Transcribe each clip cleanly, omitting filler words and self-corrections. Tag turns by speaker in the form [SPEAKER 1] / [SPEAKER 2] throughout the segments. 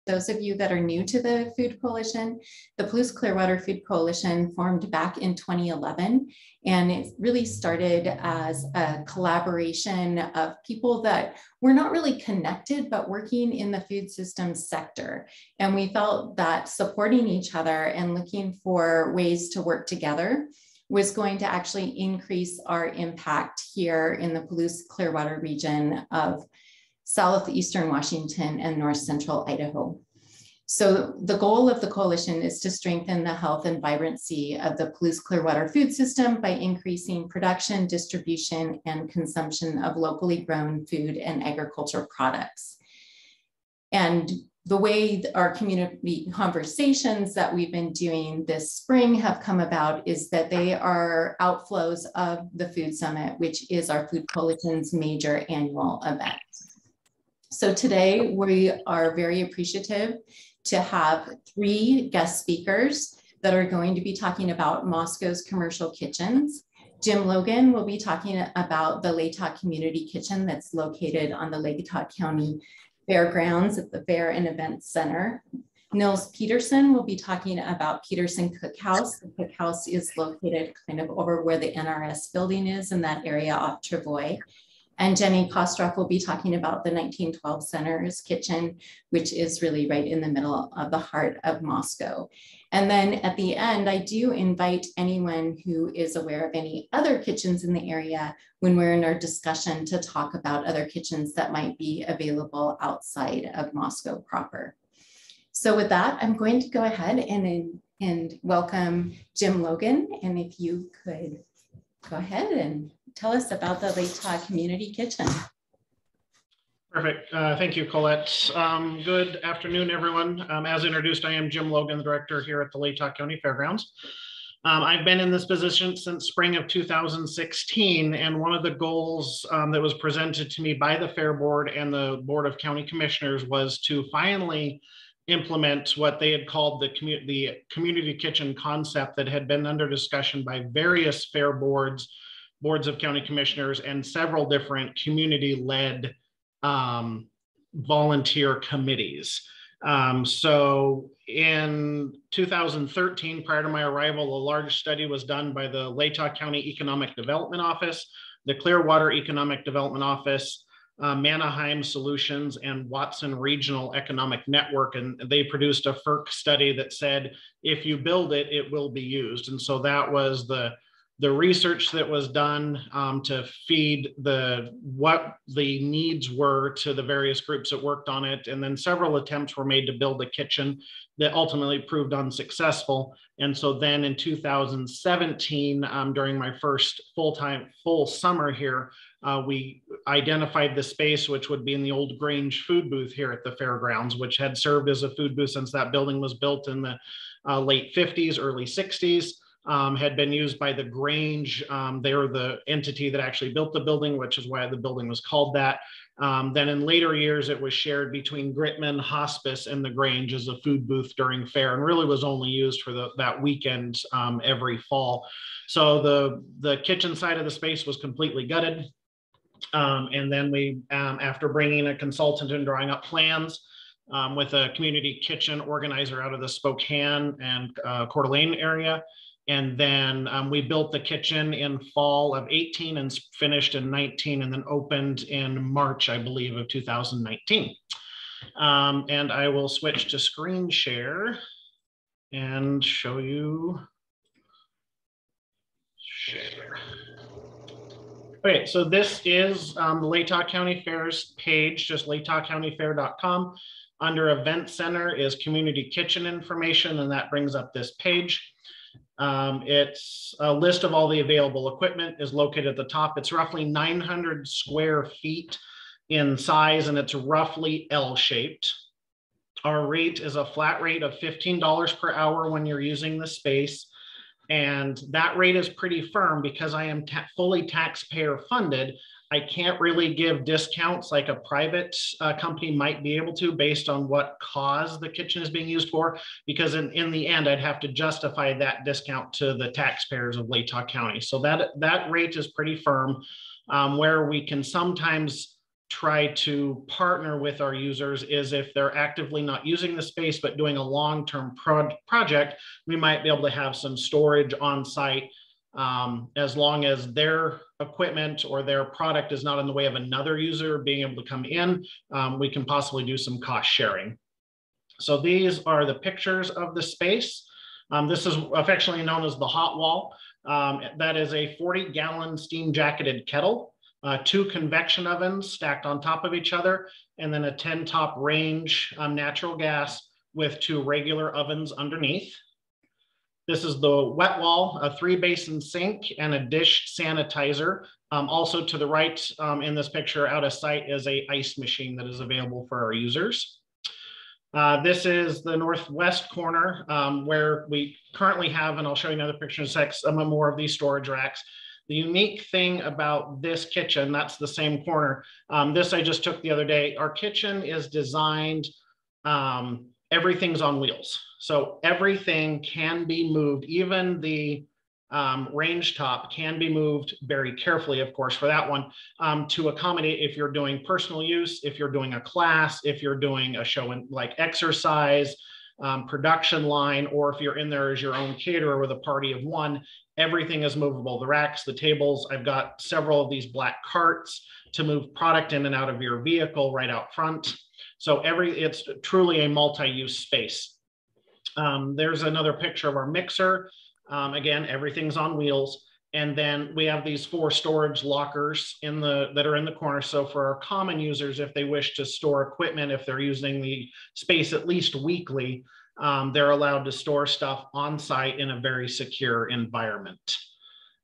[SPEAKER 1] Those of you that are new to the Food Coalition, the Palouse-Clearwater Food Coalition formed back in 2011, and it really started as a collaboration of people that were not really connected, but working in the food systems sector. And we felt that supporting each other and looking for ways to work together was going to actually increase our impact here in the Palouse-Clearwater region of southeastern Washington and north central Idaho. So the goal of the coalition is to strengthen the health and vibrancy of the Palouse-Clearwater food system by increasing production, distribution, and consumption of locally grown food and agriculture products. And the way our community conversations that we've been doing this spring have come about is that they are outflows of the Food Summit, which is our Food Coalition's major annual event. So today we are very appreciative to have 3 guest speakers that are going to be talking about Moscow's commercial kitchens. Jim Logan will be talking about the Latah Community Kitchen that's located on the Latah County Fairgrounds at the Fair and Event Center. Nils Peterson will be talking about Peterson Cookhouse. The cookhouse is located kind of over where the NRS building is in that area off Travoy. And Jenny Kostrov will be talking about the 1912 Center's Kitchen, which is really right in the middle of the heart of Moscow. And then at the end, I do invite anyone who is aware of any other kitchens in the area when we're in our discussion to talk about other kitchens that might be available outside of Moscow proper. So with that, I'm going to go ahead and welcome Jim Logan. And if you could go ahead and tell us about the Latah Community Kitchen.
[SPEAKER 2] Perfect. Thank you, Colette. Good afternoon, everyone. As introduced, I am Jim Logan, the director here at the Latah County Fairgrounds. I've been in this position since spring of 2016, and one of the goals that was presented to me by the Fair Board and the Board of County Commissioners was to finally implement what they had called the community kitchen concept that had been under discussion by various fair boards of county commissioners, and several different community-led volunteer committees. So in 2013, prior to my arrival, a large study was done by the Latah County Economic Development Office, the Clearwater Economic Development Office, Mannaheim Solutions, and Watson Regional Economic Network. And they produced a FERC study that said, if you build it, it will be used. And so that was the research that was done to feed what the needs were to the various groups that worked on it. And then several attempts were made to build a kitchen that ultimately proved unsuccessful. And so then in 2017, during my first full summer here, we identified the space, which would be in the old Grange food booth here at the fairgrounds, which had served as a food booth since that building was built in the late 50s, early 60s. Had been used by the Grange. They were the entity that actually built the building, which is why the building was called that. Then in later years, it was shared between Gritman Hospice and the Grange as a food booth during fair, and really was only used for that weekend every fall. So the kitchen side of the space was completely gutted. And then we, after bringing a consultant and drawing up plans, with a community kitchen organizer out of the Spokane and Coeur d'Alene area. And then we built the kitchen in fall of 18 and finished in 19, and then opened in March, I believe, of 2019. And I will switch to screen share and show you share. Okay, so this is the Latah County Fairs page, just latahcountyfair.com. Under Event Center is Community Kitchen information, and that brings up this page. It's a list of all the available equipment is located at the top. It's roughly 900 square feet in size, and it's roughly L-shaped. Our rate is a flat rate of $15 per hour when you're using the space. And that rate is pretty firm because I am fully taxpayer funded. I can't really give discounts like a private company might be able to based on what cause the kitchen is being used for, because in the end, I'd have to justify that discount to the taxpayers of Latah County. So that rate is pretty firm. Where we can sometimes try to partner with our users is if they're actively not using the space but doing a long-term project, we might be able to have some storage on site, as long as their equipment or their product is not in the way of another user being able to come in. We can possibly do some cost sharing. So these are the pictures of the space. This is affectionately known as the hot wall. That is a 40-gallon steam jacketed kettle, 2 convection ovens stacked on top of each other, and then a 10-top range natural gas with 2 regular ovens underneath. This is the wet wall, a 3-basin sink and a dish sanitizer. Also to the right in this picture out of sight is an ice machine that is available for our users. This is the northwest corner where we currently have, and I'll show you another picture in a sec, some more of these storage racks. The unique thing about this kitchen, that's the same corner. This I just took the other day. Our kitchen is designed, everything's on wheels. So everything can be moved, even the range top can be moved very carefully, of course, for that one, to accommodate if you're doing personal use, if you're doing a class, if you're doing a show and like exercise, production line, or if you're in there as your own caterer with a party of 1, everything is movable. The racks, the tables, I've got several of these black carts to move product in and out of your vehicle right out front. So it's truly a multi-use space. There's another picture of our mixer. Again, everything's on wheels. And then we have these 4 storage lockers that are in the corner. So for our common users, if they wish to store equipment, if they're using the space at least weekly, they're allowed to store stuff on site in a very secure environment.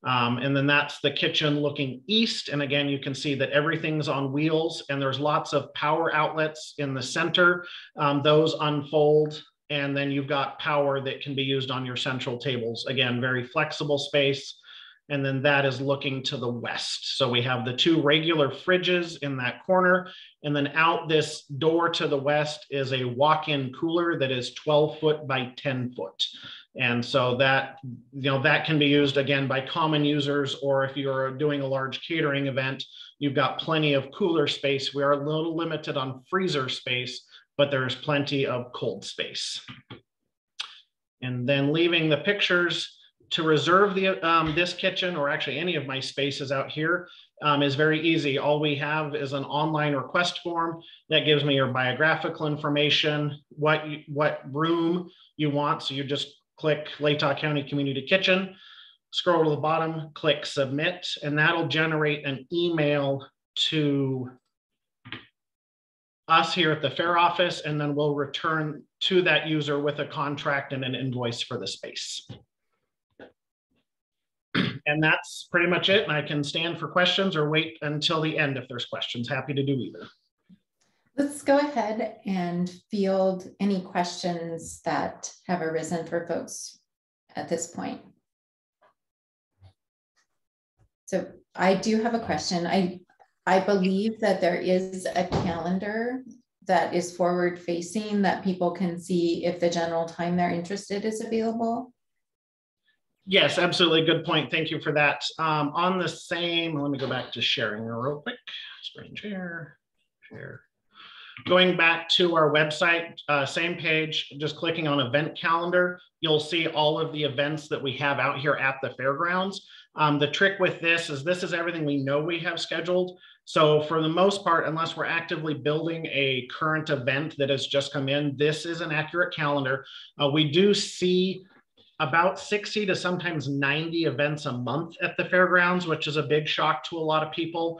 [SPEAKER 2] And then that's the kitchen looking east. And again, you can see that everything's on wheels and there's lots of power outlets in the center. Those unfold. And then you've got power that can be used on your central tables. Again, very flexible space. And then that is looking to the west. So we have the 2 regular fridges in that corner. And then out this door to the west is a walk-in cooler that is 12 foot by 10 foot. And so that, that can be used again by common users, or if you're doing a large catering event, you've got plenty of cooler space. We are a little limited on freezer space, but there's plenty of cold space. And then leaving the pictures to reserve this kitchen, or actually any of my spaces out here, is very easy. All we have is an online request form that gives me your biographical information, what room you want. So you just click Latah County Community Kitchen, scroll to the bottom, click submit, and that'll generate an email to us here at the fair office, and then we'll return to that user with a contract and an invoice for the space. And that's pretty much it. And I can stand for questions or wait until the end if there's questions. Happy to do either.
[SPEAKER 1] Let's go ahead and field any questions that have arisen for folks at this point. So I do have a question. I believe that there is a calendar that is forward facing that people can see if the general time they're interested is available.
[SPEAKER 2] Yes, absolutely. Good point. Thank you for that. On the same, let me go back to sharing real quick. Screen share. Going back to our website, same page, just clicking on event calendar, you'll see all of the events that we have out here at the fairgrounds. The trick with this is everything we know we have scheduled. So for the most part, unless we're actively building a current event that has just come in, this is an accurate calendar. We do see about 60 to sometimes 90 events a month at the fairgrounds, which is a big shock to a lot of people.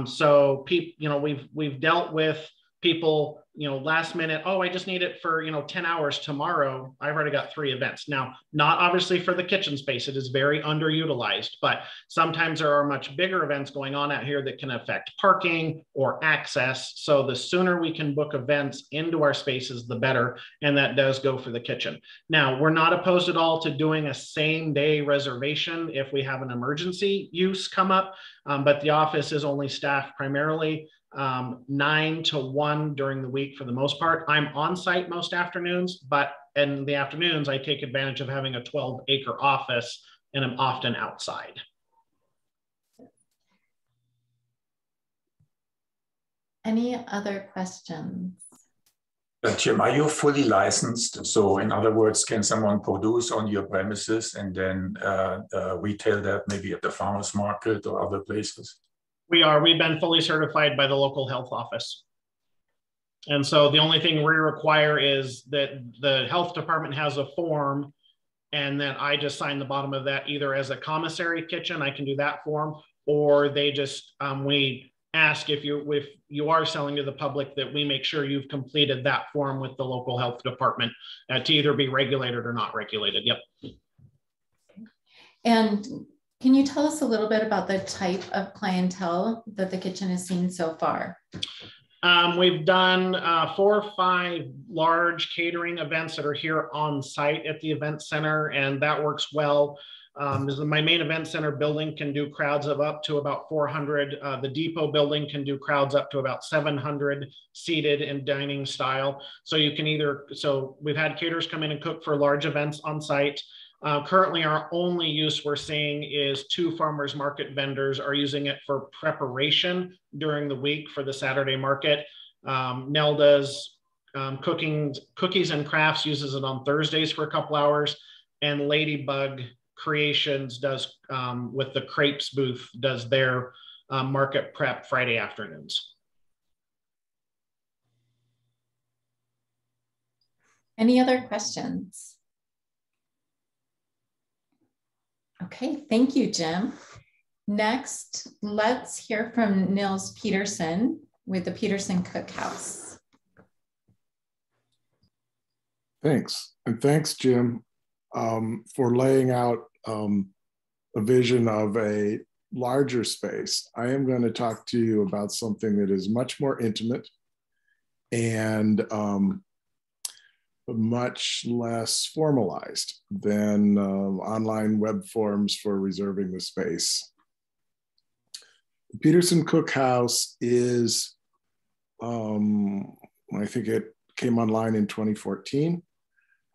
[SPEAKER 2] So we've dealt with people, last minute, oh, I just need it for, 10 hours tomorrow. I've already got 3 events. Now, not obviously for the kitchen space, it is very underutilized, but sometimes there are much bigger events going on out here that can affect parking or access. So the sooner we can book events into our spaces, the better. And that does go for the kitchen. Now, we're not opposed at all to doing a same day reservation if we have an emergency use come up, but the office is only staffed primarily 9 to 1 during the week for the most part. I'm on site most afternoons, but in the afternoons, I take advantage of having a 12-acre office and I'm often outside.
[SPEAKER 1] Any other questions?
[SPEAKER 3] Jim, are you fully licensed? So in other words, can someone produce on your premises and then retail that maybe at the farmer's market or other places?
[SPEAKER 2] We are. We've been fully certified by the local health office. And so the only thing we require is that the health department has a form, and then I just sign the bottom of that either as a commissary kitchen, I can do that form, or they just, we ask if you are selling to the public that we make sure you've completed that form with the local health department to either be regulated or not regulated. Yep.
[SPEAKER 1] And can you tell us a little bit about the type of clientele that the kitchen has seen so far?
[SPEAKER 2] We've done 4 or 5 large catering events that are here on site at the event center, and that works well. My main event center building can do crowds of up to about 400. The depot building can do crowds up to about 700 seated and dining style. So you can so we've had caterers come in and cook for large events on site. Currently, our only use we're seeing is 2 farmers market vendors are using it for preparation during the week for the Saturday market. Nell does cookies and crafts, uses it on Thursdays for a couple hours, and Ladybug Creations does with the crepes booth, does their market prep Friday afternoons.
[SPEAKER 1] Any other questions? Okay, thank you, Jim. Next, let's hear from Nils Peterson with the Peterson Cookhouse.
[SPEAKER 4] Thanks, and thanks, Jim, for laying out a vision of a larger space. I am going to talk to you about something that is much more intimate and much less formalized than online web forms for reserving the space. The Peterson Cookhouse is, I think it came online in 2014.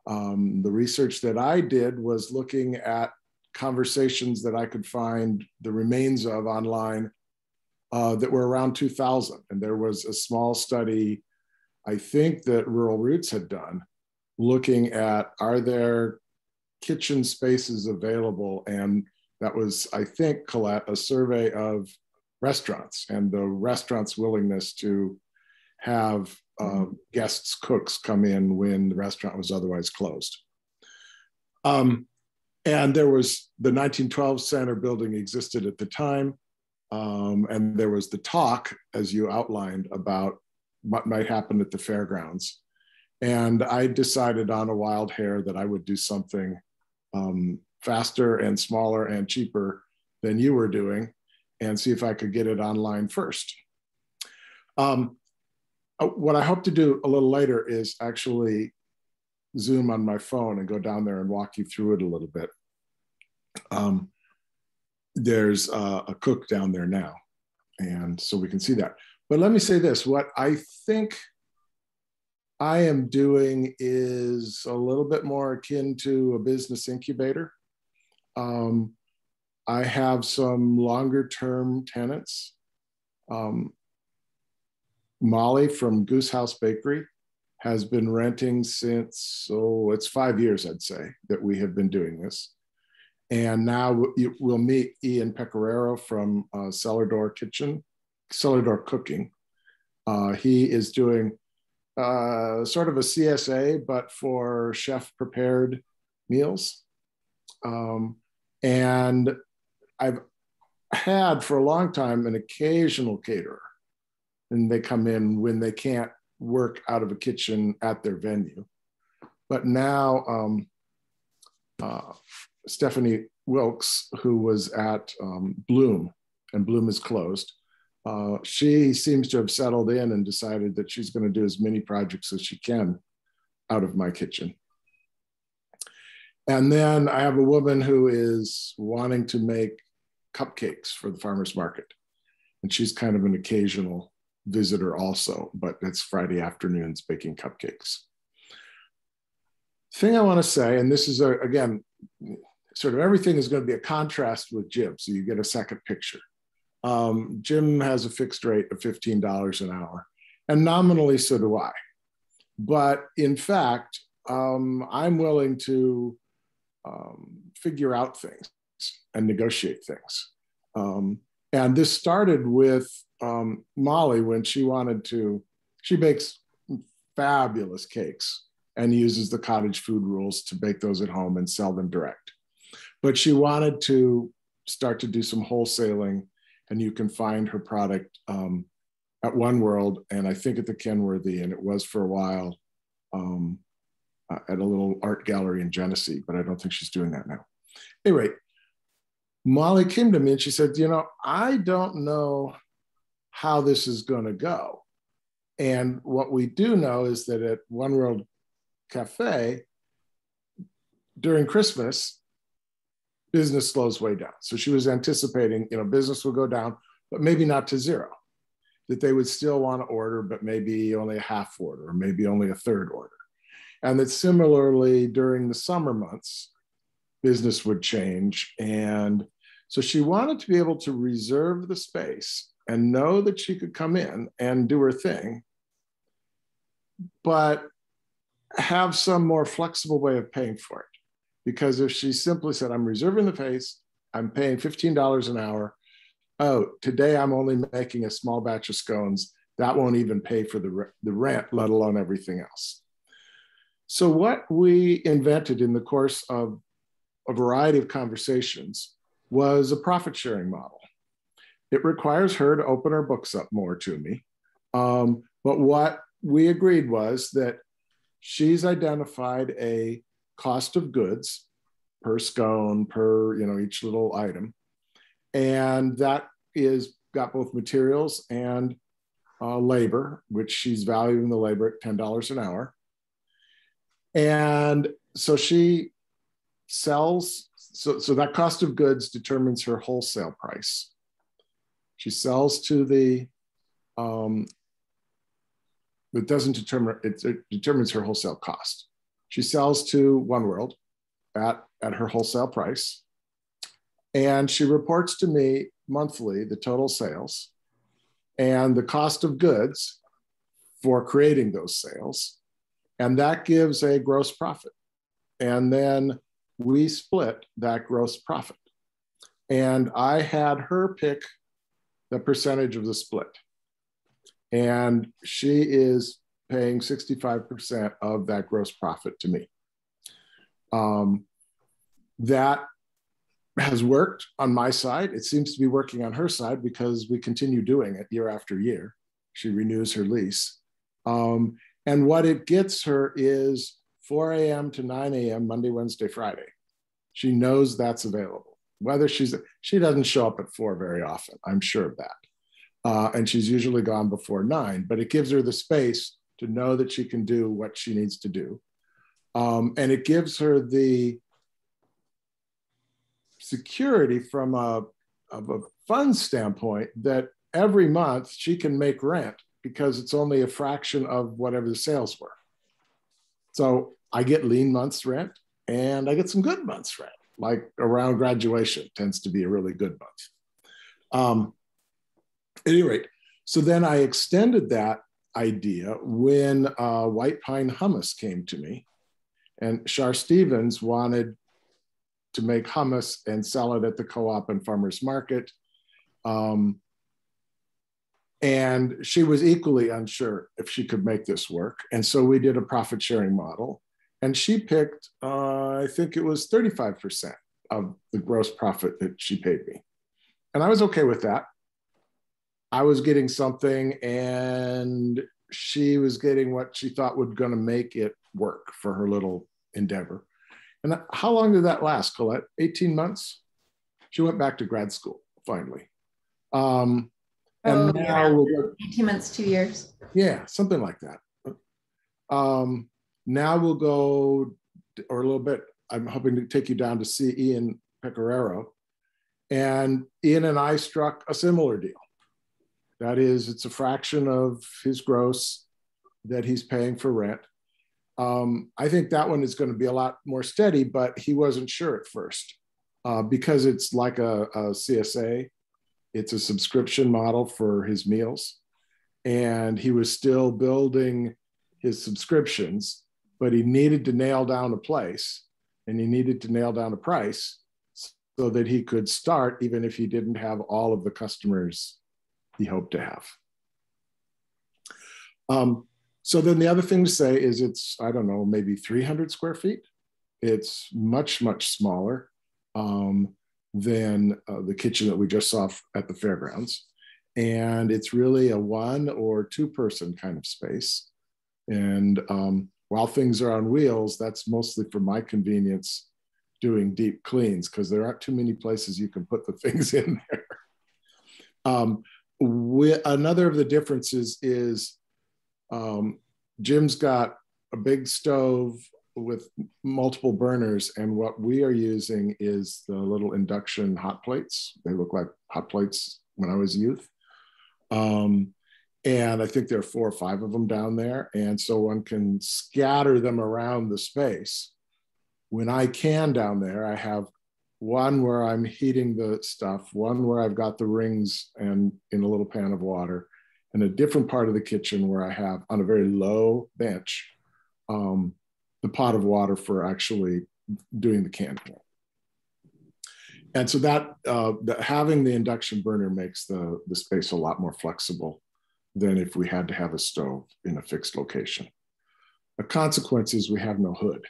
[SPEAKER 4] The research that I did was looking at conversations that I could find the remains of online that were around 2000. And there was a small study, I think, that Rural Roots had done, looking at, are there kitchen spaces available? And that was, I think, Colette, a survey of restaurants and the restaurants' willingness to have guests, cooks come in when the restaurant was otherwise closed. And there was the 1912 Center building existed at the time. And there was the talk, as you outlined, about what might happen at the fairgrounds. And I decided on a wild hair that I would do something faster and smaller and cheaper than you were doing and see if I could get it online first. What I hope to do a little later is actually Zoom on my phone and go down there and walk you through it a little bit. There's a cook down there now, and so we can see that. But let me say this, what I think I am doing is a little bit more akin to a business incubator. I have some longer term tenants. Molly from Goose House Bakery has been renting since, it's 5 years, I'd say, that we have been doing this. And now we'll meet Ian Pecoraro from Cellar Door Cooking. He is doing sort of a CSA, but for chef prepared meals. And I've had for a long time an occasional caterer, and they come in when they can't work out of a kitchen at their venue. But now Stephanie Wilkes, who was at Bloom, and Bloom is closed, she seems to have settled in and decided that she's going to do as many projects as she can out of my kitchen. And then I have a woman who is wanting to make cupcakes for the farmer's market. And she's kind of an occasional visitor also, but it's Friday afternoons baking cupcakes. Thing I want to say, and this is, again, sort of everything is going to be a contrast with Jim, so you get a second picture. Jim has a fixed rate of $15 an hour, and nominally so do I. But in fact, I'm willing to figure out things and negotiate things. And this started with Molly when she bakes fabulous cakes and uses the cottage food rules to bake those at home and sell them direct. But she wanted to start to do some wholesaling, and you can find her product at One World, and I think at the Kenworthy, and it was for a while at a little art gallery in Genesee, but I don't think she's doing that now. Anyway, Molly came to me and she said, you know, I don't know how this is going to go. And what we do know is that at One World Cafe, during Christmas, business slows way down. So she was anticipating, you know, business will go down, but maybe not to zero, that they would still want to order, but maybe only a half order, or maybe only a third order. And that similarly during the summer months, business would change. And so she wanted to be able to reserve the space and know that she could come in and do her thing, but have some more flexible way of paying for it. Because if she simply said, I'm reserving the space, I'm paying $15 an hour. Oh, today I'm only making a small batch of scones. That won't even pay for the rent, let alone everything else. So what we invented in the course of a variety of conversations was a profit sharing model. It requires her to open her books up more to me. But what we agreed was that she's identified a cost of goods per scone, per, you know, each little item. And that is got both materials and labor, which she's valuing the labor at $10 an hour. And so she sells, so that cost of goods determines her wholesale price. She sells to the, it doesn't determine, it determines her wholesale cost. She sells to One World at her wholesale price. And she reports to me monthly the total sales and the cost of goods for creating those sales. And that gives a gross profit. And then we split that gross profit. And I had her pick the percentage of the split. And she is paying 65% of that gross profit to me. That has worked on my side. It seems to be working on her side because we continue doing it year after year. She renews her lease. And what it gets her is 4 a.m. to 9 a.m., Monday, Wednesday, Friday. She knows that's available. Whether she doesn't show up at 4 very often, I'm sure of that. And she's usually gone before 9, but it gives her the space to know that she can do what she needs to do. And it gives her the security from a fund standpoint that every month she can make rent because it's only a fraction of whatever the sales were. So I get lean months rent and I get some good months rent, like around graduation tends to be a really good month. At any rate, so then I extended that idea when White Pine Hummus came to me, and Shar Stevens wanted to make hummus and sell it at the co-op and farmers market. And she was equally unsure if she could make this work. And so we did a profit sharing model. And she picked, I think it was 35% of the gross profit that she paid me. And I was okay with that. I was getting something and she was getting what she thought was going to make it work for her little endeavor. And how long did that last, Colette? 18 months? She went back to grad school, finally. And now we'll go,
[SPEAKER 1] 18 months, 2 years.
[SPEAKER 4] Yeah, something like that. Now we'll go, or a little bit, I'm hoping to take you down to see Ian Pecoraro. And Ian and I struck a similar deal. That is, it's a fraction of his gross that he's paying for rent. I think that one is going to be a lot more steady, but he wasn't sure at first because it's like a CSA. It's a subscription model for his meals. And he was still building his subscriptions, but he needed to nail down a place and he needed to nail down a price so that he could start, even if he didn't have all of the customers he hoped to have. So then the other thing to say is it's, I don't know, maybe 300 square feet. It's much, much smaller than the kitchen that we just saw at the fairgrounds. And it's really a 1 or 2 person kind of space. And while things are on wheels, that's mostly for my convenience doing deep cleans because there aren't too many places you can put the things in there. Another of the differences is Jim's got a big stove with multiple burners, and what we are using is the little induction hot plates. They look like hot plates when I was a youth. And I think there are 4 or 5 of them down there. And so one can scatter them around the space. When I can down there, I have one where I'm heating the stuff, one where I've got the rings and in a little pan of water, and a different part of the kitchen where I have on a very low bench, the pot of water for actually doing the canning. And so that having the induction burner makes the space a lot more flexible than if we had to have a stove in a fixed location. The consequence is we have no hood.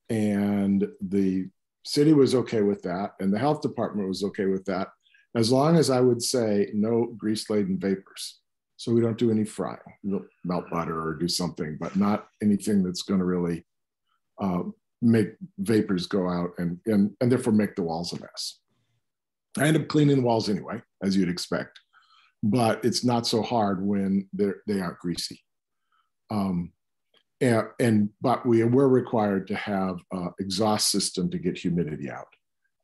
[SPEAKER 4] And the city was okay with that, and the health department was okay with that, as long as I would say no grease-laden vapors. So we don't do any frying. We'll melt butter or do something, but not anything that's going to really make vapors go out and therefore make the walls a mess. I end up cleaning the walls anyway, as you'd expect, but it's not so hard when they aren't greasy. But we were required to have an exhaust system to get humidity out.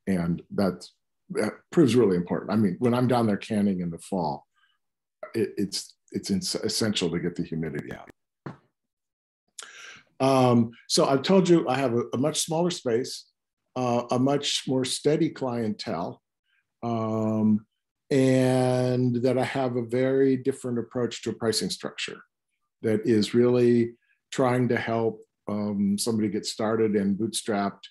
[SPEAKER 4] And that proves really important. I mean, when I'm down there canning in the fall, it's essential to get the humidity out. So I've told you I have a much smaller space, a much more steady clientele, and that I have a very different approach to a pricing structure that is really trying to help somebody get started and bootstrapped.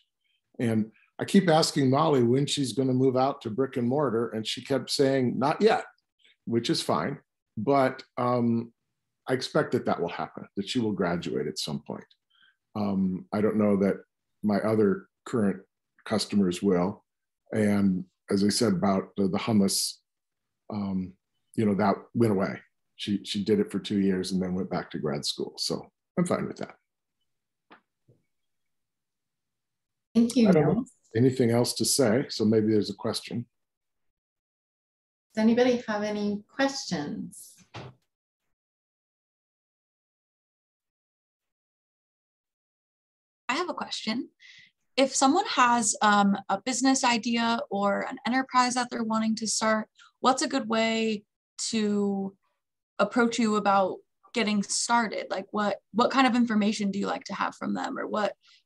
[SPEAKER 4] And I keep asking Molly when she's going to move out to brick and mortar, and she kept saying, not yet, which is fine. But I expect that will happen, that she will graduate at some point. I don't know that my other current customers will. And as I said about the hummus, that went away. She did it for 2 years and then went back to grad school. So I'm fine with that.
[SPEAKER 1] Thank you.
[SPEAKER 4] I don't know anything else to say, so maybe there's a question.
[SPEAKER 1] Does anybody have any questions?
[SPEAKER 5] I have a question. If someone has a business idea or an enterprise that they're wanting to start, what's a good way to approach you about getting started? Like what kind of information do you like to have from them, or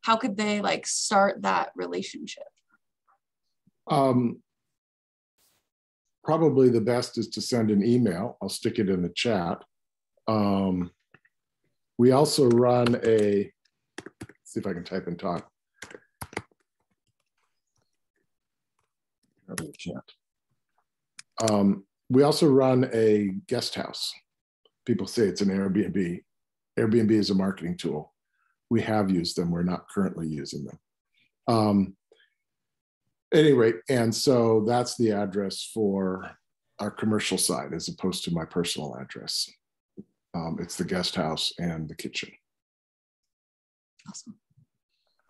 [SPEAKER 5] how could they like start that relationship?
[SPEAKER 4] Probably the best is to send an email. I'll stick it in the chat. We also run let's see if I can type and talk. I really can't. We also run a guest house. People say it's an Airbnb. Airbnb is a marketing tool. We have used them. We're not currently using them. At any rate, and so that's the address for our commercial side as opposed to my personal address. It's the guest house and the kitchen.
[SPEAKER 5] Awesome.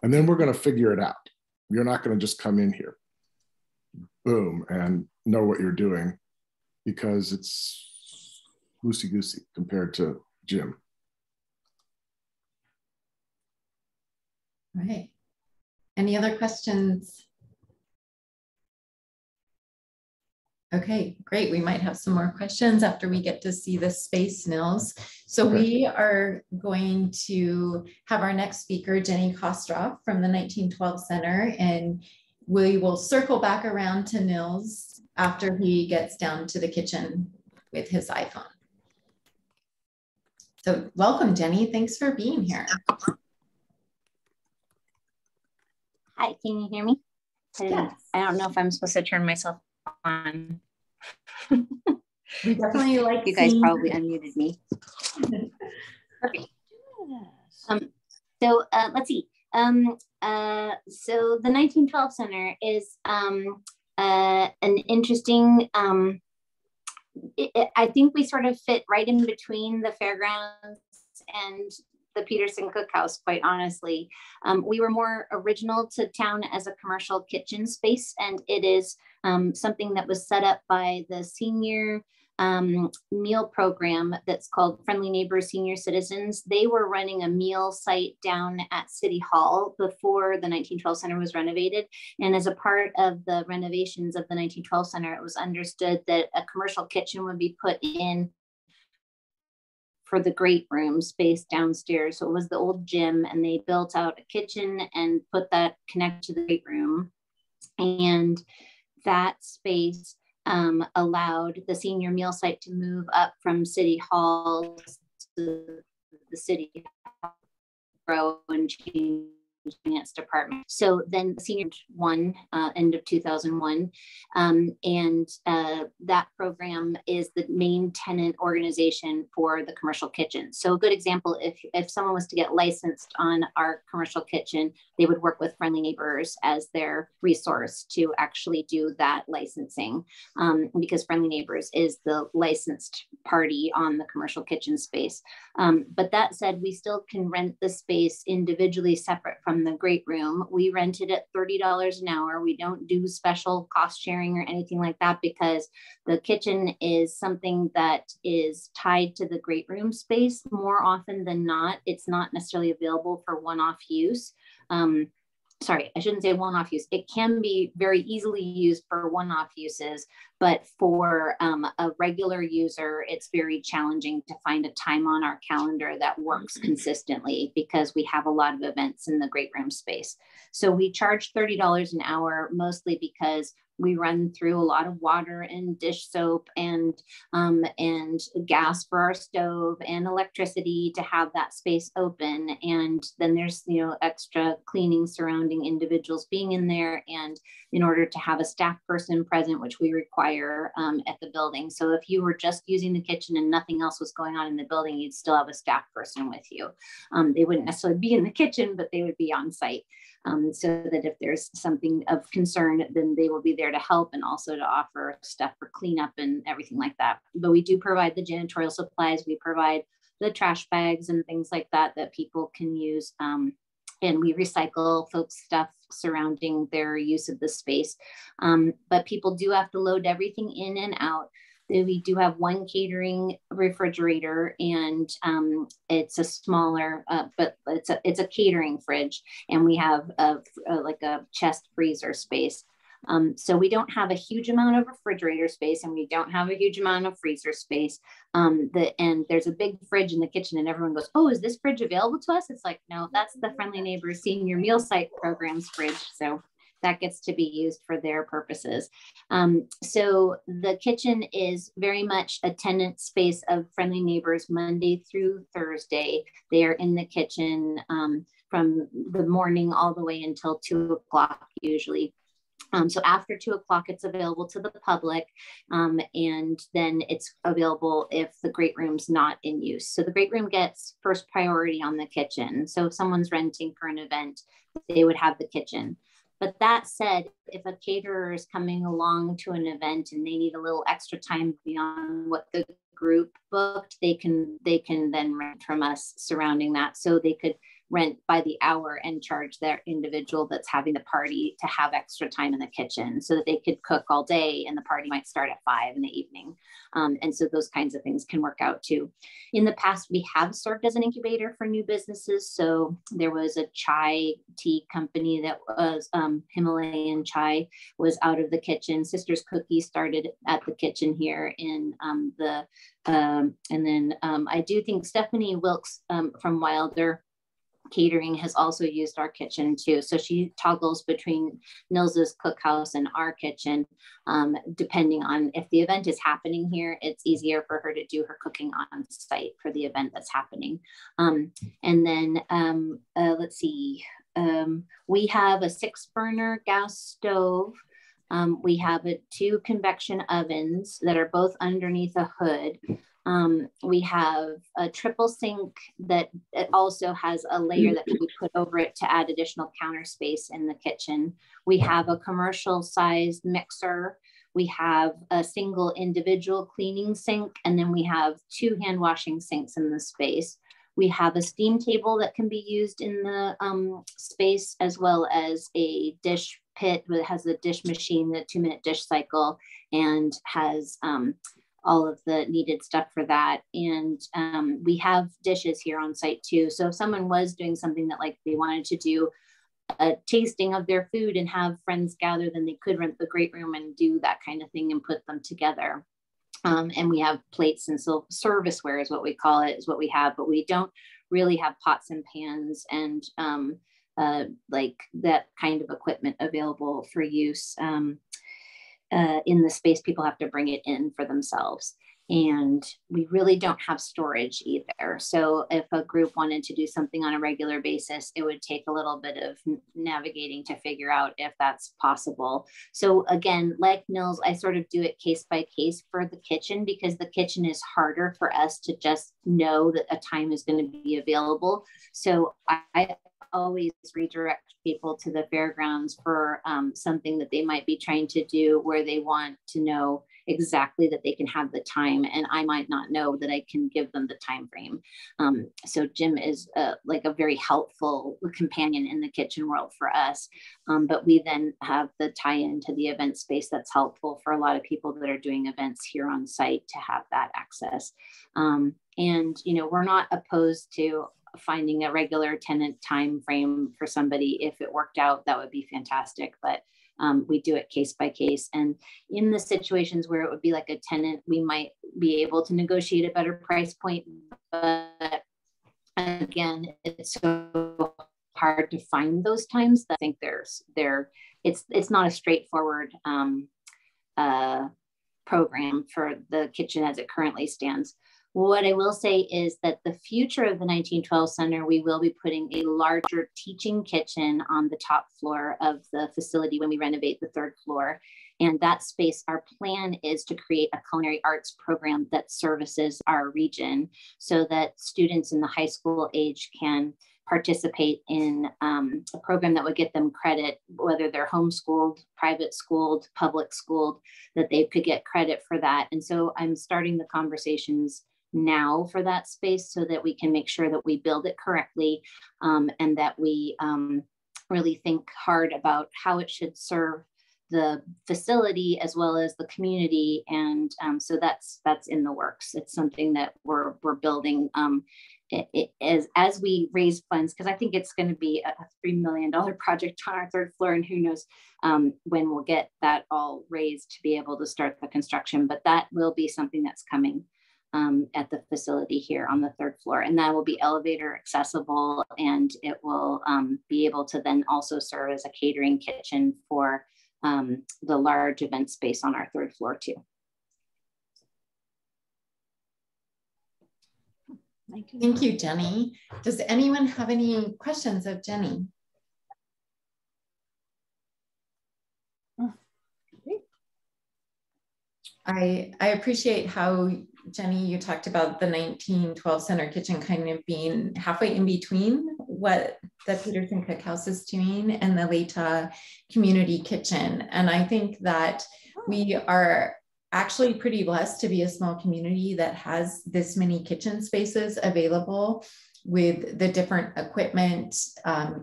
[SPEAKER 4] And then we're going to figure it out. You're not going to just come in here, boom, and know what you're doing, because it's loosey-goosey compared to Jim.
[SPEAKER 1] All right. Any other questions? Okay, great. We might have some more questions after we get to see the space, Nils. So okay. We are going to have our next speaker, Jenny Kostrov from the 1912 Center, and we will circle back around to Nils after he gets down to the kitchen with his iPhone. So welcome, Jenny. Thanks for being here.
[SPEAKER 6] Hi, can you hear me?
[SPEAKER 1] Yes.
[SPEAKER 6] I don't know if I'm supposed to turn myself on.
[SPEAKER 1] We definitely like
[SPEAKER 6] you guys probably unmuted me. Perfect. So let's see. So the 1912 Center is an interesting, I think we sort of fit right in between the fairgrounds and the Peterson Cookhouse, quite honestly. We were more original to town as a commercial kitchen space, and it is something that was set up by the senior meal program that's called Friendly Neighbors Senior Citizens. They were running a meal site down at City Hall before the 1912 Center was renovated. And as a part of the renovations of the 1912 Center, it was understood that a commercial kitchen would be put in for the great room space downstairs. So it was the old gym, and they built out a kitchen and put that connect to the great room. And that space allowed the senior meal site to move up from City Hall to the city grow and change its department. So then the senior one, end of 2001, and that program is the main tenant organization for the commercial kitchen. So a good example, if someone was to get licensed on our commercial kitchen, they would work with Friendly Neighbors as their resource to actually do that licensing, because Friendly Neighbors is the licensed party on the commercial kitchen space. But that said, we still can rent the space individually separate from the great room. We rent it at $30 an hour. We don't do special cost sharing or anything like that, because the kitchen is something that is tied to the great room space. More often than not, it's not necessarily available for one-off use. Sorry, I shouldn't say one-off use. It can be very easily used for one-off uses, but for a regular user, it's very challenging to find a time on our calendar that works consistently, because we have a lot of events in the great room space. So we charge $30 an hour, mostly because we run through a lot of water and dish soap and gas for our stove and electricity to have that space open. And then there's, you know, extra cleaning surrounding individuals being in there, and in order to have a staff person present, which we require at the building. So if you were just using the kitchen and nothing else was going on in the building, you'd still have a staff person with you. They wouldn't necessarily be in the kitchen, but they would be on site. So that if there's something of concern, then they will be there to help, and also to offer stuff for cleanup and everything like that. But we do provide the janitorial supplies. We provide the trash bags and things like that that people can use. And we recycle folks' stuff surrounding their use of the space. But people do have to load everything in and out. We do have one catering refrigerator, and it's a smaller, but it's a catering fridge, and we have like a chest freezer space. So we don't have a huge amount of refrigerator space, and we don't have a huge amount of freezer space. And there's a big fridge in the kitchen, and everyone goes, "Oh, is this fridge available to us?" It's like, no, that's the Friendly Neighbors Senior Meal Site Program's fridge. So that gets to be used for their purposes. So the kitchen is very much a tenant space of Friendly Neighbors Monday through Thursday. They are in the kitchen from the morning all the way until 2 o'clock usually. So after 2 o'clock, it's available to the public, and then it's available if the great room's not in use. So the great room gets first priority on the kitchen. So if someone's renting for an event, they would have the kitchen. But that said, if a caterer is coming along to an event and they need a little extra time beyond what the group booked, they can then rent from us surrounding that. So they could rent by the hour and charge their individual that's having the party to have extra time in the kitchen, so that they could cook all day, and the party might start at 5 in the evening. And so those kinds of things can work out too. In the past, we have served as an incubator for new businesses. So there was a chai tea company that was Himalayan Chai was out of the kitchen. Sisters Cookies started at the kitchen here in and then I do think Stephanie Wilkes from Wilder catering has also used our kitchen too. So she toggles between Nils's cookhouse and our kitchen. Depending on if the event is happening here, it's easier for her to do her cooking on site for the event that's happening. And then let's see, we have a 6-burner gas stove. We have 2 convection ovens that are both underneath a hood. We have a triple sink that it also has a layer that can be put over it to add additional counter space in the kitchen. We have a commercial sized mixer. We have a single individual cleaning sink, and then we have 2 hand washing sinks in the space. We have a steam table that can be used in the space, as well as a dish pit that has a dish machine, the 2-minute dish cycle, and has all of the needed stuff for that. And we have dishes here on site too. So if someone was doing something that like they wanted to do a tasting of their food and have friends gather, then they could rent the great room and do that kind of thing and put them together. And we have plates and serviceware is what we call it, is what we have, but we don't really have pots and pans and like that kind of equipment available for use. In the space, people have to bring it in for themselves. And we really don't have storage either. So if a group wanted to do something on a regular basis, it would take a little bit of navigating to figure out if that's possible. So again, like Nils, I sort of do it case by case for the kitchen, because the kitchen is harder for us to just know that a time is going to be available. So I always redirect people to the fairgrounds for something that they might be trying to do where they want to know exactly that they can have the time, and I might not know that I can give them the time frame. So Jim is like a very helpful companion in the kitchen world for us, but we then have the tie-in to the event space that's helpful for a lot of people that are doing events here on site to have that access. And you know, we're not opposed to finding a regular tenant time frame for somebody. If it worked out, that would be fantastic, but we do it case by case. And in the situations where it would be like a tenant, we might be able to negotiate a better price point. But again, it's so hard to find those times that I think it's not a straightforward program for the kitchen as it currently stands. What I will say is that the future of the 1912 Center, we will be putting a larger teaching kitchen on the top floor of the facility when we renovate the 3rd floor. And that space, our plan is to create a culinary arts program that services our region so that students in the high school age can participate in a program that would get them credit, whether they're homeschooled, private schooled, public schooled, that they could get credit for that. And so I'm starting the conversations now for that space so that we can make sure that we build it correctly, and that we really think hard about how it should serve the facility as well as the community. And so that's in the works. It's something that we're building as we raise funds, because I think it's going to be a $3 million project on our 3rd floor, and who knows when we'll get that all raised to be able to start the construction. But that will be something that's coming at the facility here on the 3rd floor, and that will be elevator accessible, and it will be able to then also serve as a catering kitchen for the large event space on our 3rd floor too.
[SPEAKER 1] Thank you, Jenny. Does anyone have any questions of Jenny? I appreciate how, Jenny, you talked about the 1912 Center kitchen kind of being halfway in between what the Peterson Cookhouse is doing and the Leta Community Kitchen. And I think that we are actually pretty blessed to be a small community that has this many kitchen spaces available with the different equipment.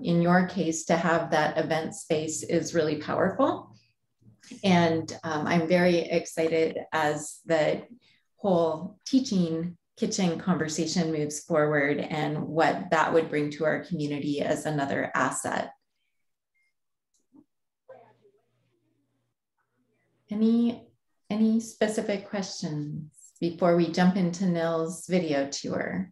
[SPEAKER 1] In your case, to have that event space is really powerful. And I'm very excited as the whole teaching kitchen conversation moves forward and what that would bring to our community as another asset. Any specific questions before we jump into Nils' video tour?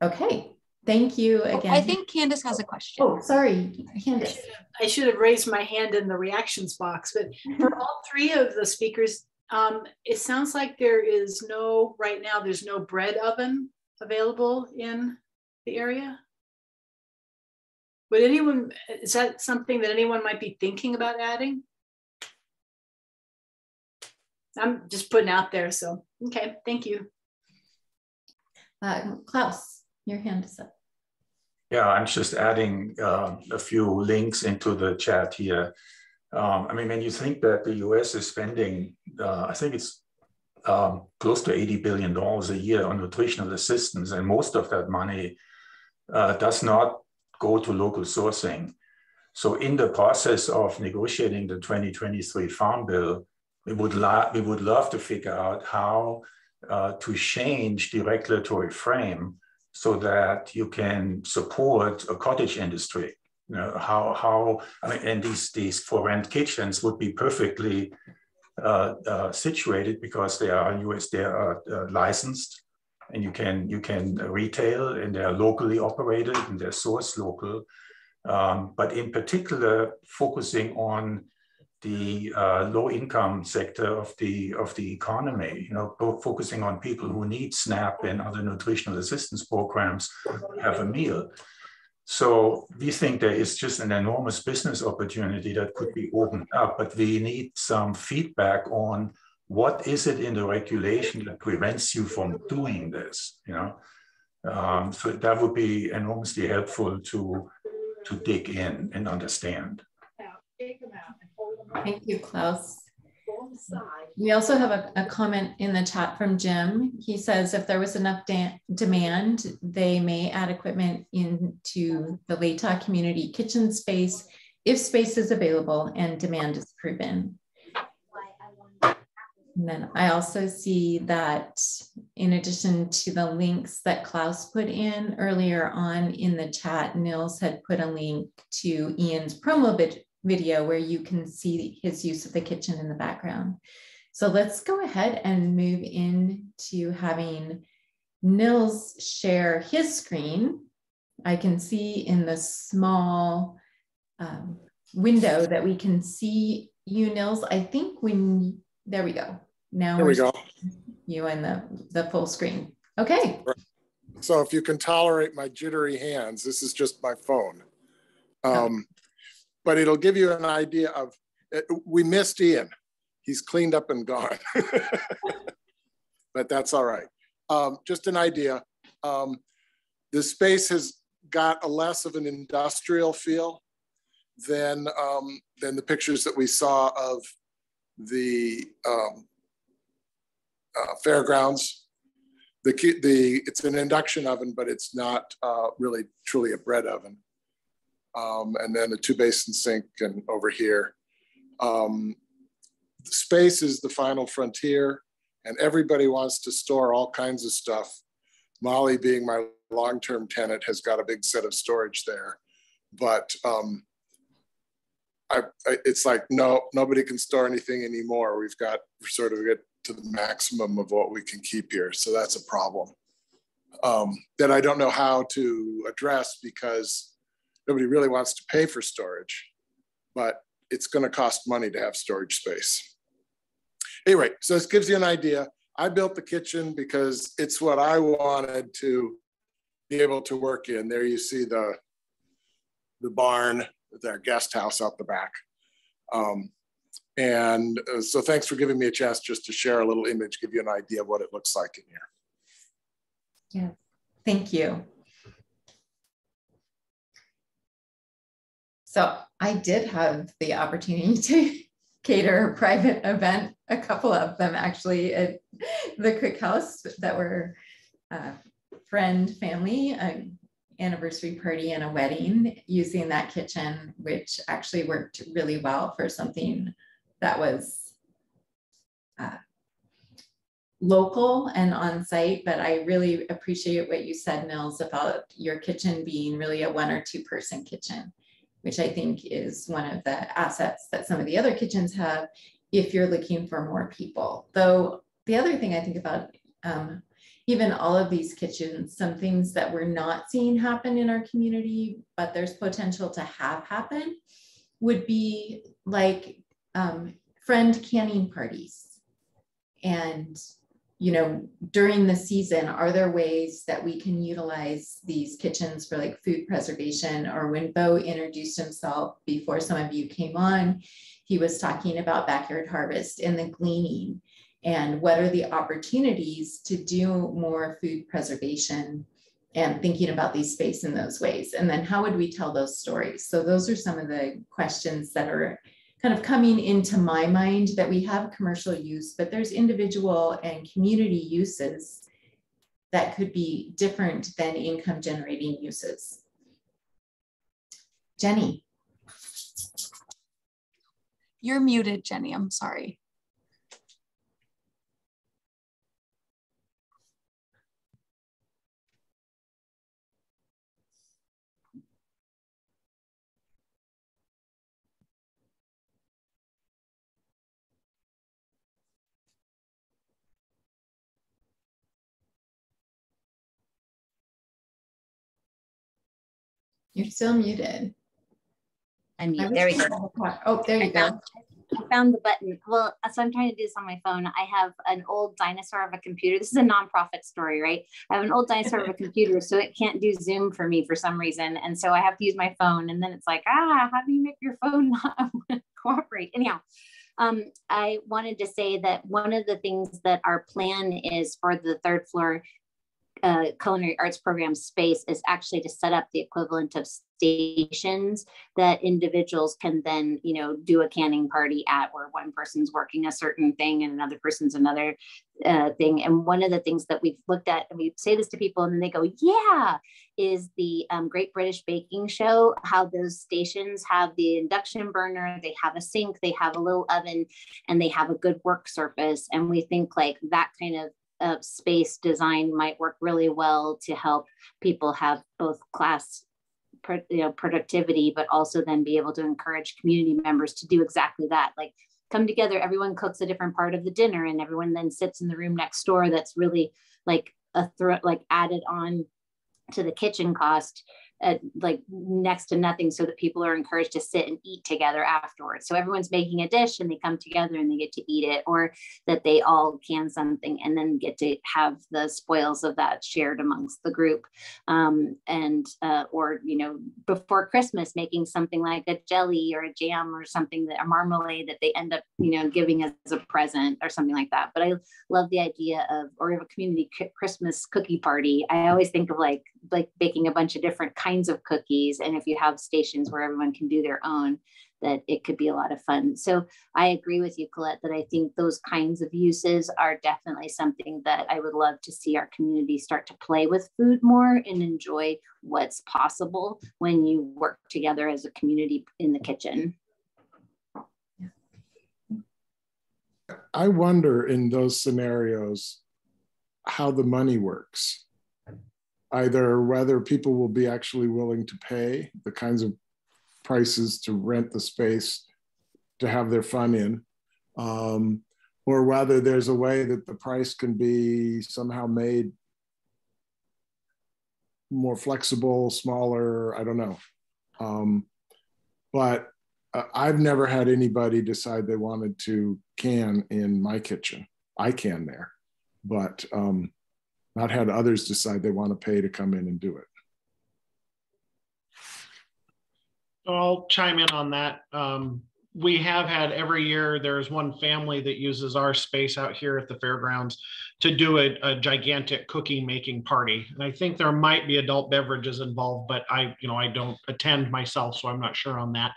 [SPEAKER 1] Okay, thank you again.
[SPEAKER 5] I think Candace has a question.
[SPEAKER 1] Oh, sorry, Candace.
[SPEAKER 7] I should have raised my hand in the reactions box, but for all three of the speakers, it sounds like there is no, right now, there's no bread oven available in the area. Would anyone, is that something that anyone might be thinking about adding? I'm just putting out there, so, okay, thank you.
[SPEAKER 1] Klaus, your hand is up.
[SPEAKER 3] Yeah, I'm just adding a few links into the chat here. I mean, when you think that the US is spending, I think it's close to $80 billion a year on nutritional assistance, and most of that money does not go to local sourcing. So in the process of negotiating the 2023 Farm Bill, we would love to figure out how to change the regulatory frame so that you can support a cottage industry. You know, I mean, and these for rent kitchens would be perfectly situated because they are licensed, and you can retail, and they are locally operated and they're sourced local. But in particular, focusing on the low-income sector of the economy, you know, focusing on people who need SNAP and other nutritional assistance programs to have a meal. So we think there is just an enormous business opportunity that could be opened up, but we need some feedback on what is it in the regulation that prevents you from doing this, you know? So that would be enormously helpful to dig in and understand.
[SPEAKER 1] Thank you, Klaus. We also have a comment in the chat from Jim. He says if there was enough demand, they may add equipment into the Latah community kitchen space if space is available and demand is proven. And then I also see that in addition to the links that Klaus put in earlier on in the chat, Nils had put a link to Ian's promo video where you can see his use of the kitchen in the background. So let's go ahead and move into having Nils share his screen. I can see in the small window that we can see you, Nils. I think when, there we go. Now
[SPEAKER 4] there we go.
[SPEAKER 1] You in the full screen. Okay.
[SPEAKER 4] So if you can tolerate my jittery hands, this is just my phone. But it'll give you an idea of, we missed Ian. He's cleaned up and gone, but that's all right. Just an idea. The space has got a less of an industrial feel than the pictures that we saw of the fairgrounds. It's an induction oven, but it's not really truly a bread oven. And then a 2-basin sink and over here. The space is the final frontier, and everybody wants to store all kinds of stuff. Molly, being my long-term tenant, has got a big set of storage there. But it's like, no, nobody can store anything anymore. We're sort of get to the maximum of what we can keep here. So that's a problem that I don't know how to address, because nobody really wants to pay for storage, but it's going to cost money to have storage space. Anyway, so this gives you an idea. I built the kitchen because it's what I wanted to be able to work in. There you see the barn, their guest house out the back. So thanks for giving me a chance just to share a little image, give you an idea of what it looks like in here.
[SPEAKER 1] Yeah, thank you. So I did have the opportunity to cater a private event, a couple of them actually, at the cookhouse that were friend, family, anniversary party and a wedding, using that kitchen, which actually worked really well for something that was local and on site. But I really appreciate what you said, Nils, about your kitchen being really a 1 or 2 person kitchen, which I think is one of the assets that some of the other kitchens have if you're looking for more people. Though the other thing I think about even all of these kitchens, some things that we're not seeing happen in our community, but there's potential to have happen, would be like friend canning parties. And, you know, during the season, are there ways that we can utilize these kitchens for like food preservation? Or when Bo introduced himself before some of you came on, he was talking about backyard harvest and the gleaning, and what are the opportunities to do more food preservation and thinking about these space in those ways. And then how would we tell those stories? So those are some of the questions that are kind of coming into my mind, that we have commercial use, but there's individual and community uses that could be different than income generating uses. Jenny.
[SPEAKER 5] You're muted, Jenny, I'm sorry.
[SPEAKER 1] You're still muted.
[SPEAKER 6] Unmute. There we go.
[SPEAKER 1] Oh, there you go.
[SPEAKER 6] I found the button. Well, so I'm trying to do this on my phone. I have an old dinosaur of a computer. This is a nonprofit story, right? I have an old dinosaur of a computer, so it can't do Zoom for me for some reason. And so I have to use my phone. And then it's like, how do you make your phone not cooperate? Anyhow, I wanted to say that one of the things that our plan is for the third floor culinary arts program space is actually to set up the equivalent of stations that individuals can then, you know, do a canning party at, where one person's working a certain thing and another person's another thing. And one of the things that we've looked at, and we say this to people and then they go, yeah, is the Great British Baking Show, how those stations have the induction burner, they have a sink, they have a little oven, and they have a good work surface. And we think like that kind of space design might work really well to help people have both class productivity, but also then be able to encourage community members to do exactly that. Like come together, everyone cooks a different part of the dinner, and everyone then sits in the room next door. That's really like added on to the kitchen cost at like next to nothing, so that people are encouraged to sit and eat together afterwards. So everyone's making a dish and they come together and they get to eat it, or that they all can something and then get to have the spoils of that shared amongst the group. Or, you know, before Christmas, making something like a jelly or a jam or something, that a marmalade that they end up, you know, giving as a present or something like that. But I love the idea of, or we have a community Christmas cookie party. I always think of like baking a bunch of different kinds of cookies. And if you have stations where everyone can do their own, that it could be a lot of fun. So I agree with you, Colette, that I think those kinds of uses are definitely something that I would love to see our community start to play with food more and enjoy what's possible when you work together as a community in the kitchen.
[SPEAKER 4] I wonder in those scenarios how the money works. Either whether people will be actually willing to pay the kinds of prices to rent the space to have their fun in, or whether there's a way that the price can be somehow made more flexible, smaller, I don't know. But I've never had anybody decide they wanted to can in my kitchen. I can there, but not had others decide they want to pay to come in and do it.
[SPEAKER 2] I'll chime in on that. We have had every year, there's one family that uses our space out here at the fairgrounds to do a gigantic cookie making party. And I think there might be adult beverages involved, but I don't attend myself, so I'm not sure on that.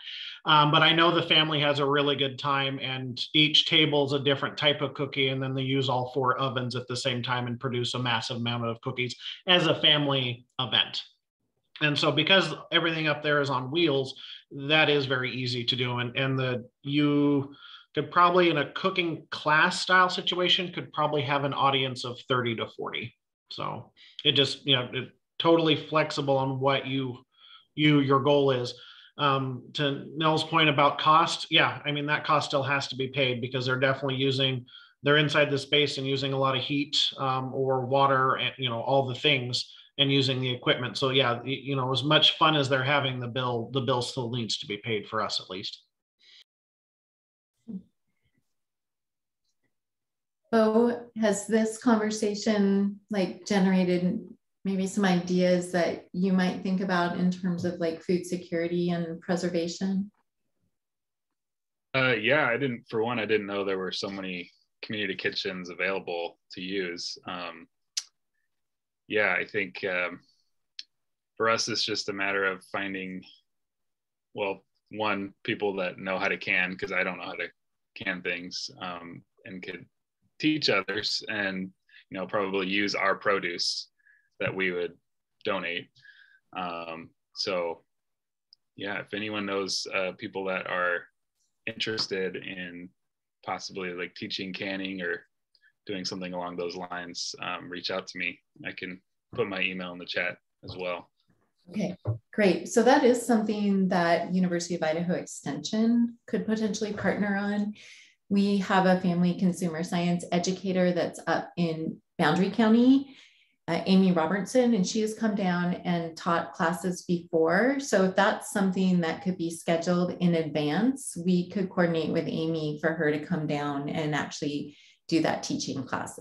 [SPEAKER 2] But I know the family has a really good time, and each table's a different type of cookie. And then they use all 4 ovens at the same time and produce a massive amount of cookies as a family event. And so because everything up there is on wheels, that is very easy to do. And you could probably, in a cooking class style situation, could probably have an audience of 30 to 40. So it just, it totally flexible on what your goal is. To Nell's point about cost, yeah, I mean, that cost still has to be paid because they're definitely using they're inside the space and using a lot of heat or water and, you know, all the things and using the equipment. So yeah, you know, as much fun as they're having, the bill still needs to be paid for us at least.
[SPEAKER 1] Bo, has this conversation like generated maybe some ideas that you might think about in terms of like food security and preservation?
[SPEAKER 8] Yeah, I didn't know there were so many community kitchens available to use. Yeah, I think for us, it's just a matter of finding, well, one, people that know how to can, because I don't know how to can things, and could teach others, and, you know, probably use our produce that we would donate. So yeah, if anyone knows people that are interested in possibly like teaching canning or doing something along those lines, reach out to me. I can put my email in the chat as well.
[SPEAKER 1] Okay, great. So that is something that University of Idaho Extension could potentially partner on. We have a family consumer science educator that's up in Boundary County, Amy Robertson, and she has come down and taught classes before. So if that's something that could be scheduled in advance, we could coordinate with Amy for her to come down and actually do that teaching class.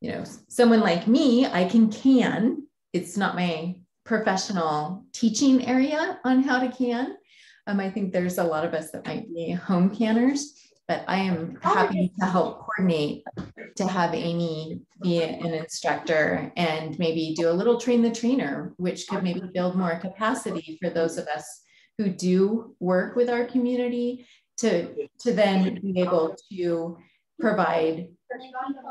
[SPEAKER 1] You know, someone like me, I can. It's not my professional teaching area on how to can. I think there's a lot of us that might be home canners, but I am happy to help coordinate to have Amy be an instructor and maybe do a little train the trainer, which could maybe build more capacity for those of us who do work with our community to then be able to provide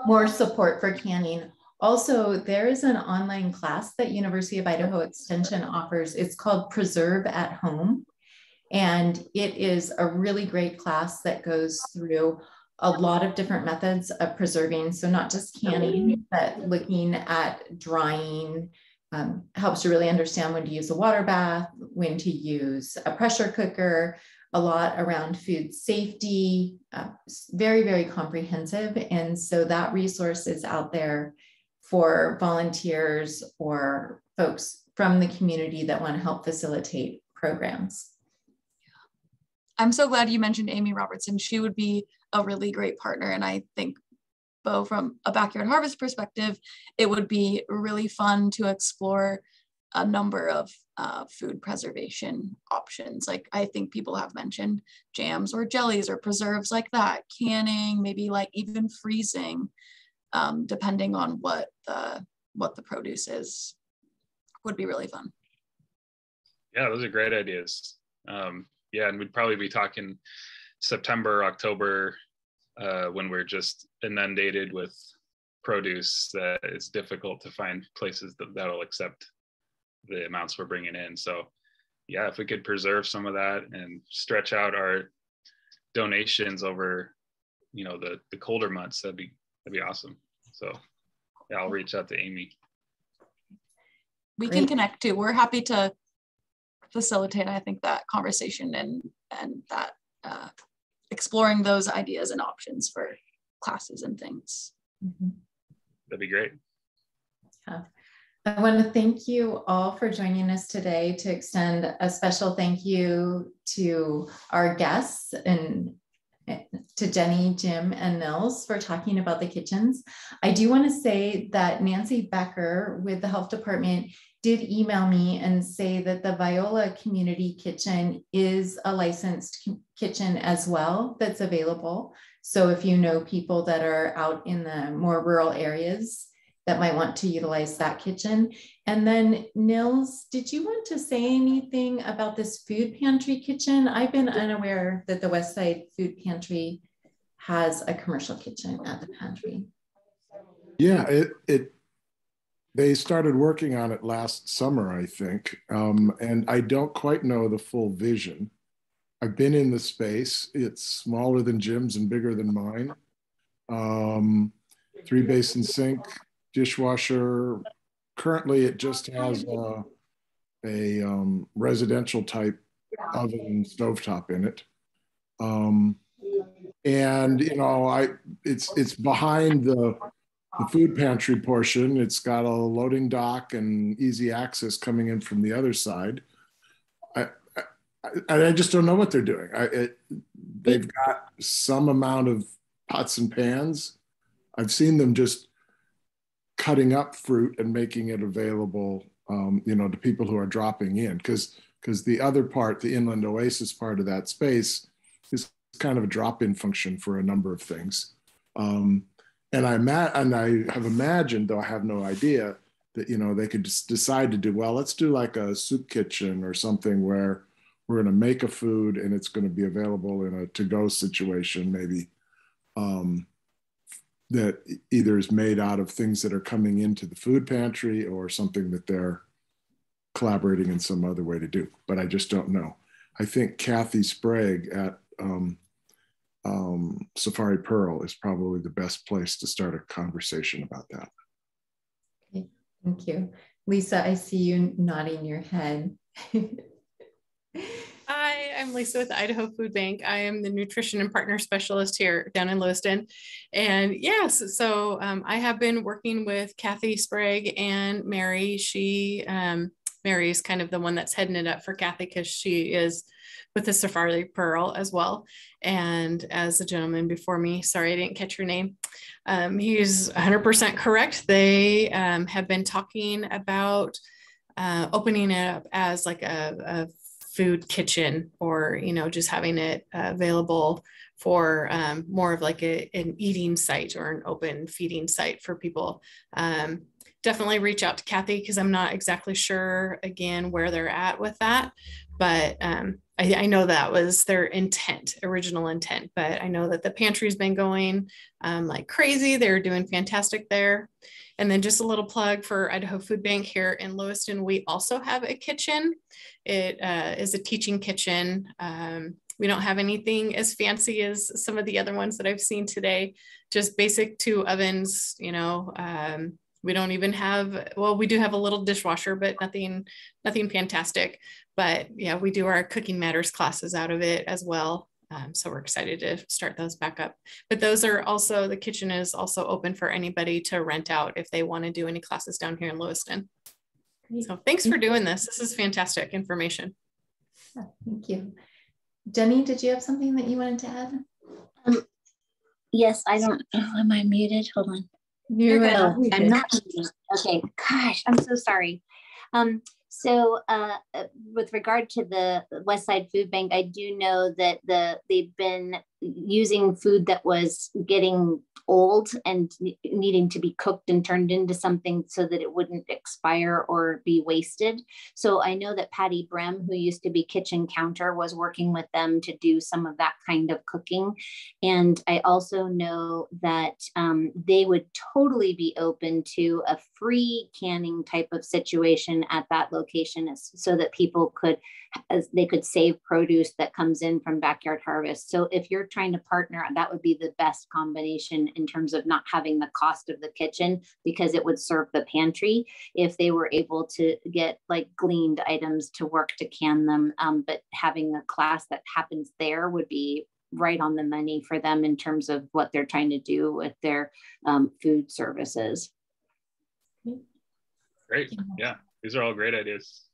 [SPEAKER 1] more support for canning. Also, there is an online class that University of Idaho Extension offers. It's called Preserve at Home. And it is a really great class that goes through a lot of different methods of preserving. So not just canning, but looking at drying, helps you really understand when to use a water bath, when to use a pressure cooker, a lot around food safety, very, very comprehensive. And so that resource is out there for volunteers or folks from the community that want to help facilitate programs.
[SPEAKER 5] I'm so glad you mentioned Amy Robertson. She would be a really great partner. And I think, Bo, from a backyard harvest perspective, it would be really fun to explore a number of food preservation options. Like I think people have mentioned jams or jellies or preserves like that, canning, maybe like even freezing, depending on what the produce is, would be really fun.
[SPEAKER 8] Yeah, those are great ideas. Yeah, and we'd probably be talking September, October, when we're just inundated with produce that it's difficult to find places that'll accept the amounts we're bringing in. So yeah, if we could preserve some of that and stretch out our donations over, you know, the colder months, that'd be awesome. So yeah, I'll reach out to Amy.
[SPEAKER 5] We can connect too. We're happy to facilitate, I think, that conversation and that exploring those ideas and options for classes and things.
[SPEAKER 1] Mm-hmm.
[SPEAKER 8] That'd be great.
[SPEAKER 1] Yeah. I want to thank you all for joining us today, to extend a special thank you to our guests and to Jenny, Jim, and Nils for talking about the kitchens. I do want to say that Nancy Becker with the health department did email me and say that the Viola Community Kitchen is a licensed kitchen as well that's available. So if you know people that are out in the more rural areas that might want to utilize that kitchen. And then Nils, did you want to say anything about this food pantry kitchen? I've been unaware that the Westside Food Pantry has a commercial kitchen at the pantry.
[SPEAKER 4] Yeah, they started working on it last summer, I think. And I don't quite know the full vision. I've been in the space. It's smaller than Jim's and bigger than mine. 3-basin sink, dishwasher. Currently, it just has a residential type oven and stovetop in it. And, you know, it's behind the food pantry portion. It's got a loading dock and easy access coming in from the other side. I just don't know what they're doing. They've got some amount of pots and pans. I've seen them just cutting up fruit and making it available, you know, to people who are dropping in. Because the other part, the Inland Oasis part of that space, is kind of a drop-in function for a number of things. And I have imagined, though I have no idea, that, you know, they could just decide to do, well, let's do like a soup kitchen or something where we're going to make a food and it's going to be available in a to-go situation, maybe, that either is made out of things that are coming into the food pantry or something that they're collaborating in some other way to do. But I just don't know. I think Kathy Sprague at Safari Pearl is probably the best place to start a conversation about that.
[SPEAKER 1] Okay, thank you. Lisa, I see you nodding your head.
[SPEAKER 9] Hi, I'm Lisa with the Idaho Food Bank. I am the nutrition and partner specialist here down in Lewiston. And yes, so I have been working with Kathy Sprague and Mary. Mary is kind of the one that's heading it up for Kathy because she is with the Safari Pearl as well. And as the gentleman before me, sorry, I didn't catch your name. He's 100% correct. They have been talking about opening it up as like a food kitchen, or, you know, just having it available for more of like an eating site or an open feeding site for people. Definitely reach out to Kathy because I'm not exactly sure, again, where they're at with that. But I know that was their original intent, but I know that the pantry's been going like crazy. They're doing fantastic there. And then just a little plug for Idaho Food Bank here in Lewiston. We also have a kitchen. It is a teaching kitchen. We don't have anything as fancy as some of the other ones that I've seen today, just basic 2 ovens, you know. We don't even have, well, we do have a little dishwasher, but nothing fantastic. But yeah, we do our Cooking Matters classes out of it as well. So we're excited to start those back up. But those are also, the kitchen is also open for anybody to rent out if they want to do any classes down here in Lewiston. Great. So thanks for doing this. This is fantastic information.
[SPEAKER 1] Yeah, thank you. Jenny, did you have something that you wanted to add?
[SPEAKER 6] Yes, I don't, am I muted? Hold on. I'm not muted. Okay, gosh, I'm so sorry. So with regard to the Westside Food Bank, I do know that they've been using food that was getting old and needing to be cooked and turned into something so that it wouldn't expire or be wasted. So I know that Patty Brem, who used to be kitchen counter, was working with them to do some of that kind of cooking. And I also know that they would totally be open to a free canning type of situation at that location, so that people could save produce that comes in from backyard harvest. So if you're trying to partner, that would be the best combination in terms of not having the cost of the kitchen, because it would serve the pantry if they were able to get like gleaned items to work to can them. But having a class that happens there would be right on the money for them in terms of what they're trying to do with their food services.
[SPEAKER 8] Great. Yeah, these are all great ideas.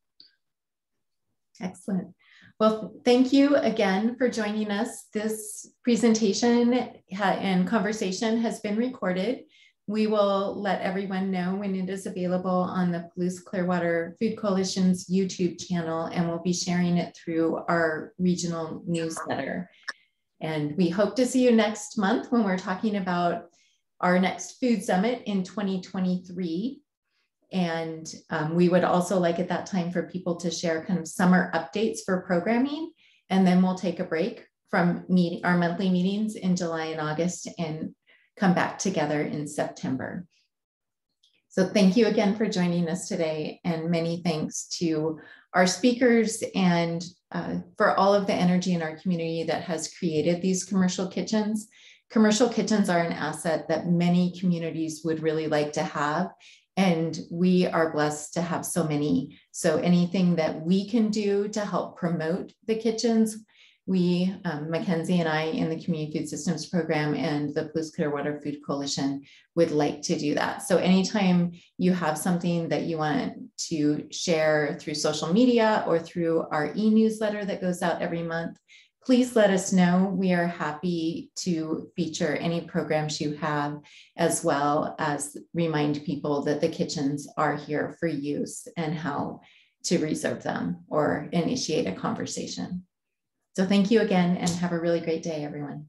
[SPEAKER 1] Excellent. Well, thank you again for joining us. This presentation and conversation has been recorded. We will let everyone know when it is available on the Palouse-Clearwater Food Coalition's YouTube channel, and we'll be sharing it through our regional newsletter. And we hope to see you next month when we're talking about our next food summit in 2023. And we would also like at that time for people to share kind of summer updates for programming. And then we'll take a break from our monthly meetings in July and August and come back together in September. So thank you again for joining us today, and many thanks to our speakers and for all of the energy in our community that has created these commercial kitchens. Commercial kitchens are an asset that many communities would really like to have, and we are blessed to have so many. So anything that we can do to help promote the kitchens, we, Mackenzie and I in the Community Food Systems Program and the Palouse-Clearwater Food Coalition would like to do that. So anytime you have something that you want to share through social media or through our e-newsletter that goes out every month, please let us know. We are happy to feature any programs you have, as well as remind people that the kitchens are here for use and how to reserve them or initiate a conversation. So thank you again and have a really great day, everyone.